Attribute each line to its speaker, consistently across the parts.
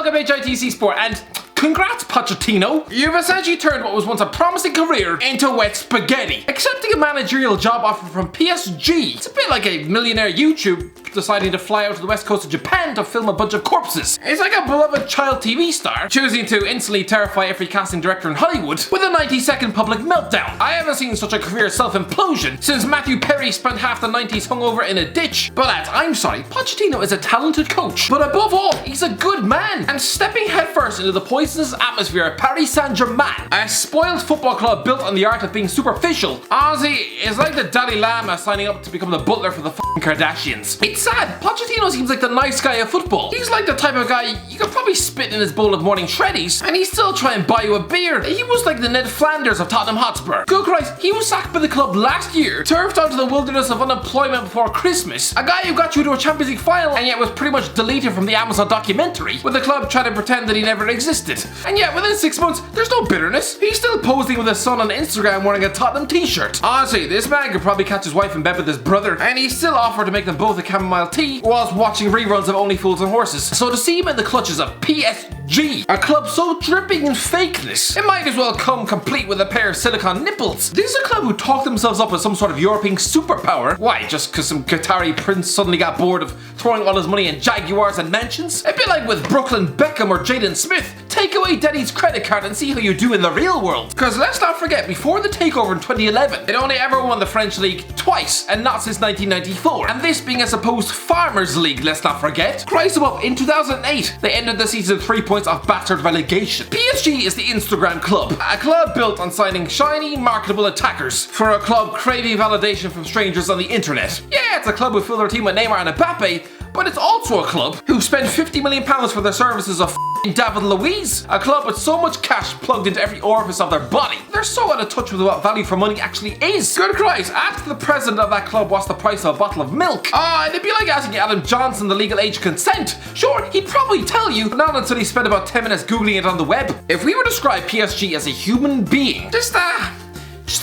Speaker 1: welcome HITC Sport, and congrats, Pochettino! You've essentially turned what was once a promising career into wet spaghetti. Accepting a managerial job offer from PSG. It's a bit like a millionaire YouTube deciding to fly out to the west coast of Japan to film a bunch of corpses. It's like a beloved child TV star choosing to instantly terrify every casting director in Hollywood with a 90-second public meltdown. I haven't seen such a career self-implosion since Matthew Perry spent half the 90s hungover in a ditch. But lads, I'm sorry, Pochettino is a talented coach, but above all, he's a good man. And stepping headfirst into the poisonous atmosphere of Paris Saint-Germain, a spoiled football club built on the art of being superficial, honestly, is like the Dalai Lama signing up to become the butler for the f***ing Kardashians. It's sad. Pochettino seems like the nice guy of football. He's like the type of guy you could probably spit in his bowl of morning shreddies and he'd still try and buy you a beer. He was like the Ned Flanders of Tottenham Hotspur. Good Christ, he was sacked by the club last year, turfed out to the wilderness of unemployment before Christmas. A guy who got you to a Champions League final and yet was pretty much deleted from the Amazon documentary, with the club trying to pretend that he never existed. And yet within 6 months, there's no bitterness. He's still posing with his son on Instagram wearing a Tottenham t-shirt. Honestly, this man could probably catch his wife in bed with his brother, and he still offered to make them both a chamomile tea whilst watching reruns of Only Fools and Horses. So to see him in the clutches of PSG, a club so dripping in fakeness, it might as well come complete with a pair of silicone nipples. This is a club who talked themselves up as some sort of European superpower. Why, just because some Qatari prince suddenly got bored of throwing all his money in Jaguars and mansions? A bit like with Brooklyn Beckham or Jaden Smith. Take away Daddy's credit card and see how you do in the real world. Because let's not forget, before the takeover in 2011, it only ever won the French League twice, and not since 1994. And this being a supposed Farmers League, let's not forget. Christ above, in 2008, they ended the season 3 points off battered relegation. PSG is the Instagram club. A club built on signing shiny, marketable attackers for a club craving validation from strangers on the internet. Yeah, it's a club who filled their team with Neymar and Mbappe, but it's also a club who spent £50 million for their services of David Luiz. A club with so much cash plugged into every orifice of their body. They're so out of touch with what value for money actually is. Good Christ, ask the president of that club what's the price of a bottle of milk. And it'd be like asking Adam Johnson the legal age of consent. Sure, he'd probably tell you, but not until he spent about 10 minutes googling it on the web. If we were to describe PSG as a human being, just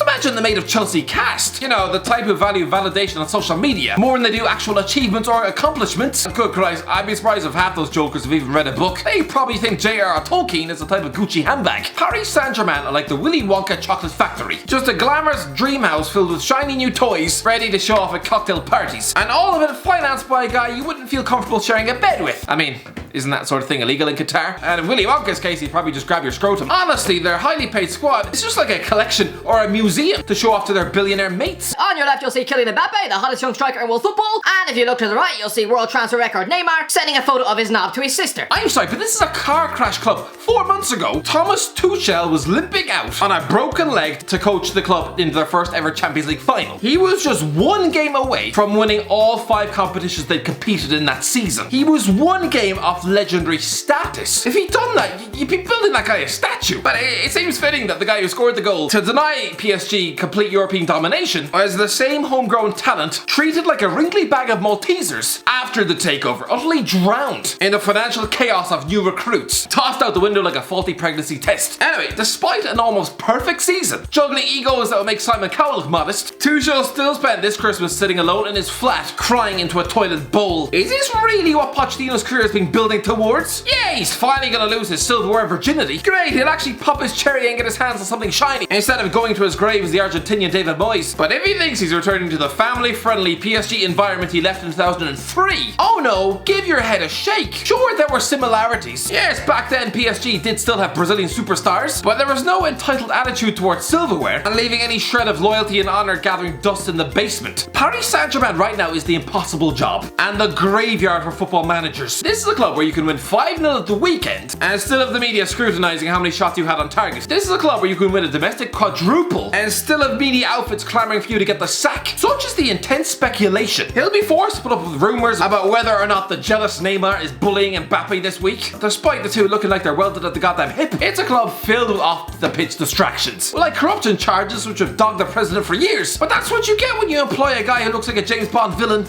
Speaker 1: imagine the made of Chelsea cast. You know, the type who value validation on social media more than they do actual achievements or accomplishments. Good Christ, I'd be surprised if half those jokers have even read a book. They probably think J.R.R. Tolkien is the type of Gucci handbag. Paris Saint-Germain are like the Willy Wonka chocolate factory. Just a glamorous dream house filled with shiny new toys, ready to show off at cocktail parties. And all of it financed by a guy you wouldn't feel comfortable sharing a bed with. I mean, isn't that sort of thing illegal in Qatar? And in Willy Wonka's case, he'd probably just grab your scrotum. Honestly, their highly paid squad is just like a collection or a museum to show off to their billionaire mates.
Speaker 2: On your left, you'll see Kylian Mbappe, the hottest young striker in world football. And if you look to the right, you'll see world transfer record Neymar sending a photo of his knob to his sister.
Speaker 1: I'm sorry, but this is a car crash club. 4 months ago, Thomas Tuchel was limping out on a broken leg to coach the club into their first ever Champions League final. He was just one game away from winning all 5 competitions they'd competed in that season. He was one game off legendary status. If he'd done that, you'd be building that guy a statue. But it seems fitting that the guy who scored the goal to deny PSG complete European domination was the same homegrown talent treated like a wrinkly bag of Maltesers after the takeover, utterly drowned in the financial chaos of new recruits, tossed out the window like a faulty pregnancy test. Anyway, despite an almost perfect season, juggling egos that would make Simon Cowell look modest, Tuchel still spent this Christmas sitting alone in his flat, crying into a toilet bowl. Is this really what Pochettino's career has been building towards? Yeah, he's finally gonna lose his silverware virginity. Great, he'll actually pop his cherry and get his hands on something shiny instead of going to his grave as the Argentinian David Moyes. But if he thinks he's returning to the family-friendly PSG environment he left in 2003, oh no, give your head a shake. Sure, there were similarities. Yes, back then PSG did still have Brazilian superstars, but there was no entitled attitude towards silverware and leaving any shred of loyalty and honor gathering dust in the basement. Paris Saint-Germain right now is the impossible job and the graveyard for football managers. This is a club where you can win 5-0 at the weekend and still have the media scrutinizing how many shots you had on target. This is a club where you can win a domestic quadruple and still have media outfits clamoring for you to get the sack. Such is the intense speculation. He'll be forced to put up with rumors about whether or not the jealous Neymar is bullying Mbappe this week, despite the two looking like they're welded at the goddamn hip. It's a club filled with off-the-pitch distractions, like corruption charges which have dogged the president for years. But that's what you get when you employ a guy who looks like a James Bond villain.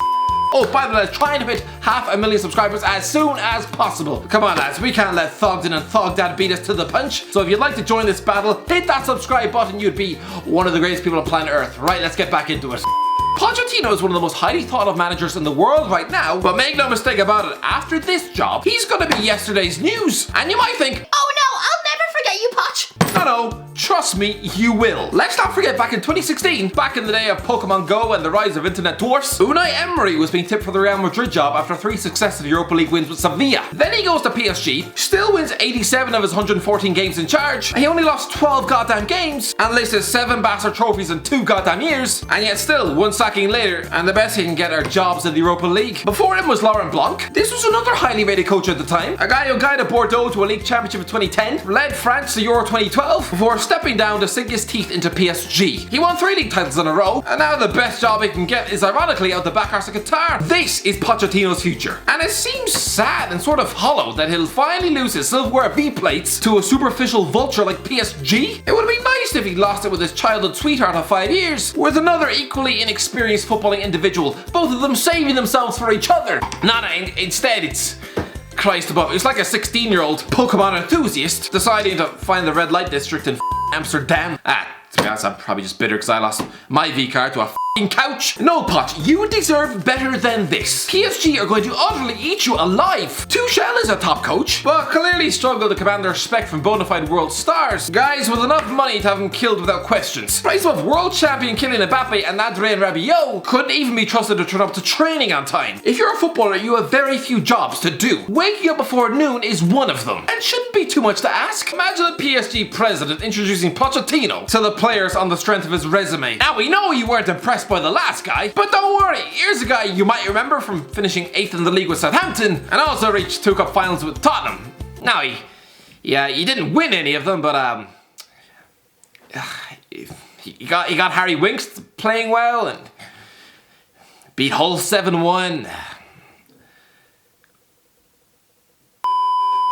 Speaker 1: Oh, by the way, trying to hit 500,000 subscribers as soon as possible. Come on lads, we can't let Thogged In and Thogged Dad beat us to the punch. So if you'd like to join this battle, hit that subscribe button. You'd be one of the greatest people on planet Earth. Right, let's get back into it. Pochettino is one of the most highly thought of managers in the world right now, but make no mistake about it, after this job, he's gonna be yesterday's news. And you might think,
Speaker 2: Oh no, I'll never forget you, Poch.
Speaker 1: no, trust me, you will. Let's not forget back in 2016, back in the day of Pokemon Go and the rise of internet dwarfs, Unai Emery was being tipped for the Real Madrid job after 3 successive Europa League wins with Sevilla. Then he goes to PSG, still wins 87 of his 114 games in charge, and he only lost 12 goddamn games, and listed 7 Bastard trophies in 2 goddamn years, and yet still, 1 sacking later, and the best he can get are jobs in the Europa League. Before him was Laurent Blanc. This was another highly rated coach at the time, a guy who guided Bordeaux to a league championship in 2010, led France to Euro 2012, before stepping down to sink his teeth into PSG. He won 3 league titles in a row, and now the best job he can get is ironically out the back arse of Qatar. This is Pochettino's future, and it seems sad and sort of hollow that he'll finally lose his silverware V-plates to a superficial vulture like PSG. It would be nice if he lost it with his childhood sweetheart of 5 years, with another equally inexperienced footballing individual, both of them saving themselves for each other. Instead it's Christ above. It's like a 16-year-old Pokemon enthusiast deciding to find the red light district in Amsterdam. To be honest, I'm probably just bitter because I lost my V-card to a couch. No, Poch, you deserve better than this. PSG are going to utterly eat you alive. Tuchel is a top coach, but clearly struggled to command the respect from bona fide world stars. Guys with enough money to have him killed without questions. Price of world champion Kylian Mbappe and Adrien Rabiot couldn't even be trusted to turn up to training on time. If you're a footballer, you have very few jobs to do. Waking up before noon is one of them, and shouldn't be too much to ask. Imagine a PSG president introducing Pochettino to the players on the strength of his resume. Now, we know you weren't impressed by the last guy, but don't worry, here's a guy you might remember from finishing 8th in the league with Southampton and also reached 2 cup finals with Tottenham. Now he didn't win any of them, but he got Harry Winks playing well and beat Hull 7-1.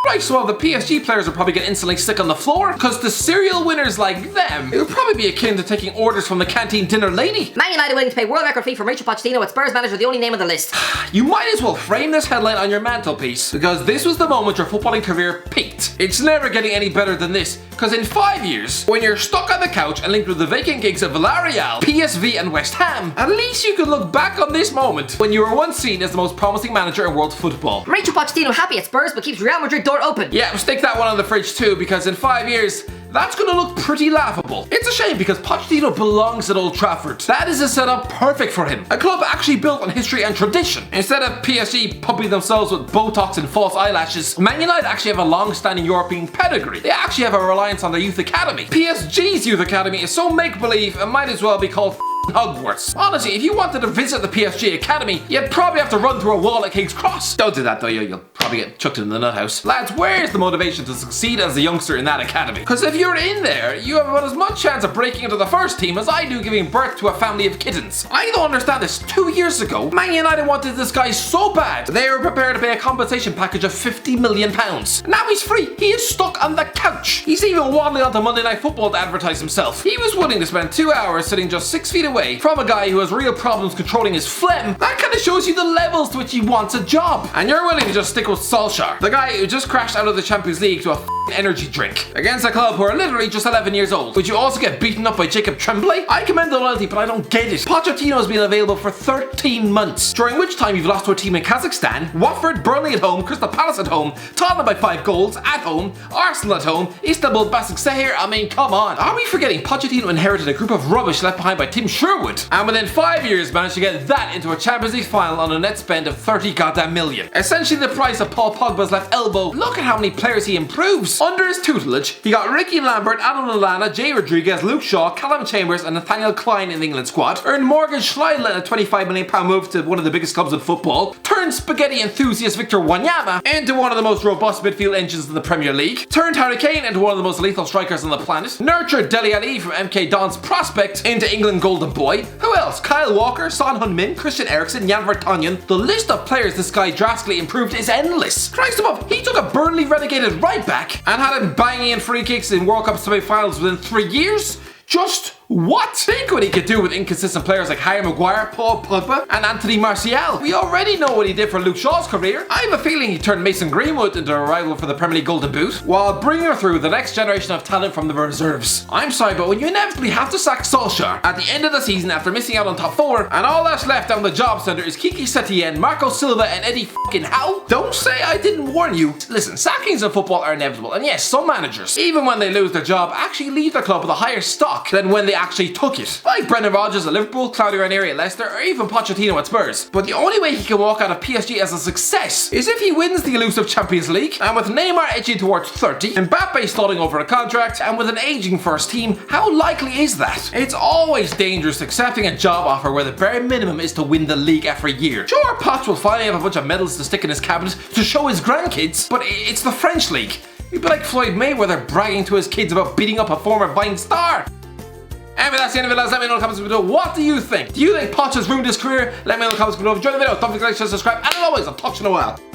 Speaker 1: Right, so the PSG players will probably get instantly sick on the floor, because the serial winners like them, it would probably be akin to taking orders from the canteen dinner lady.
Speaker 2: Man United willing to pay world record fee for Mauricio Pochettino with Spurs manager the only name on the list.
Speaker 1: You might as well frame this headline on your mantelpiece, because this was the moment your footballing career peaked. It's never getting any better than this, because in 5 years, when you're stuck on the couch and linked with the vacant gigs of Villarreal, PSV and West Ham, at least you could look back on this moment when you were once seen as the most promising manager in world football.
Speaker 2: Mauricio Pochettino happy at Spurs but keeps Real Madrid door open.
Speaker 1: Yeah, stick that one on the fridge too, because in 5 years, that's gonna look pretty laughable. It's a shame because Pochettino belongs at Old Trafford. That is a setup perfect for him. A club actually built on history and tradition. Instead of PSG pumping themselves with Botox and false eyelashes, Man United actually have a long-standing European pedigree. They actually have a reliance on their youth academy. PSG's youth academy is so make-believe it might as well be called Hogwarts. Honestly, if you wanted to visit the PSG Academy, you'd probably have to run through a wall at King's Cross. Don't do that though, you'll probably get chucked in the nut house. Lads, where's the motivation to succeed as a youngster in that academy? Because if you're in there, you have about as much chance of breaking into the first team as I do giving birth to a family of kittens. I don't understand this. 2 years ago, Man United wanted this guy so bad, they were prepared to pay a compensation package of £50 million. Now he's free. He is stuck on the couch. He's even waddling onto Monday Night Football to advertise himself. He was willing to spend 2 hours sitting just 6 feet away from a guy who has real problems controlling his phlegm. That kind of shows you the levels to which he wants a job. And you're willing to just stick with Solskjaer, the guy who just crashed out of the Champions League to a energy drink against a club who are literally just 11 years old. Would you also get beaten up by Jacob Tremblay? I commend the loyalty, but I don't get it. Pochettino has been available for 13 months, during which time you've lost to a team in Kazakhstan, Watford, Burnley at home, Crystal Palace at home, Tottenham by 5 goals at home, Arsenal at home, Istanbul Basaksehir. I mean, come on. Are we forgetting Pochettino inherited a group of rubbish left behind by Tim Sherwood, and within 5 years managed to get that into a Champions League final on a net spend of 30 goddamn million. Essentially the price of Paul Pogba's left elbow. Look at how many players he improves. Under his tutelage, he got Ricky Lambert, Adam Lallana, Jay Rodriguez, Luke Shaw, Callum Chambers and Nathaniel Klein in the England squad, earned Morgan Schleidlin a £25 million move to one of the biggest clubs in football, turned spaghetti enthusiast Victor Wanyama into one of the most robust midfield engines in the Premier League, turned Harry Kane into one of the most lethal strikers on the planet, nurtured Dele Alli from MK Don's prospect into England golden boy. Who else? Kyle Walker, Son Heung-min, Christian Eriksen, Jan Vertonghen. The list of players this guy drastically improved is endless. Christ above, he took a Burnley relegated right back and had him banging in free kicks in World Cup semi-finals within 3 years. Just What? Think what he could do with inconsistent players like Harry Maguire, Paul Pogba, and Anthony Martial. We already know what he did for Luke Shaw's career. I have a feeling he turned Mason Greenwood into a rival for the Premier League Golden Boot, while bringing through the next generation of talent from the reserves. I'm sorry, but when you inevitably have to sack Solskjaer at the end of the season after missing out on top 4, and all that's left down the job centre is Kiki Setien, Marco Silva, and Eddie fucking Howe, don't say I didn't warn you. Listen, sackings in football are inevitable, and yes, some managers, even when they lose their job, actually leave their club with a higher stock than when they actually took it. Like Brendan Rodgers at Liverpool, Claudio Ranieri at Leicester, or even Pochettino at Spurs. But the only way he can walk out of PSG as a success is if he wins the elusive Champions League, and with Neymar edging towards 30, Mbappe stalling over a contract, and with an aging first team, how likely is that? It's always dangerous accepting a job offer where the bare minimum is to win the league every year. Sure, Poch will finally have a bunch of medals to stick in his cabinet to show his grandkids, but it's the French league. He'd be like Floyd Mayweather bragging to his kids about beating up a former Vine star. Anyway, that's the end of it, lads. Let me know in the comments below. What do you think? Do you think Poch has ruined his career? Let me know in the comments below. Enjoy the video. Don't forget to like, share, subscribe, and as always, I'll talk to you in a while.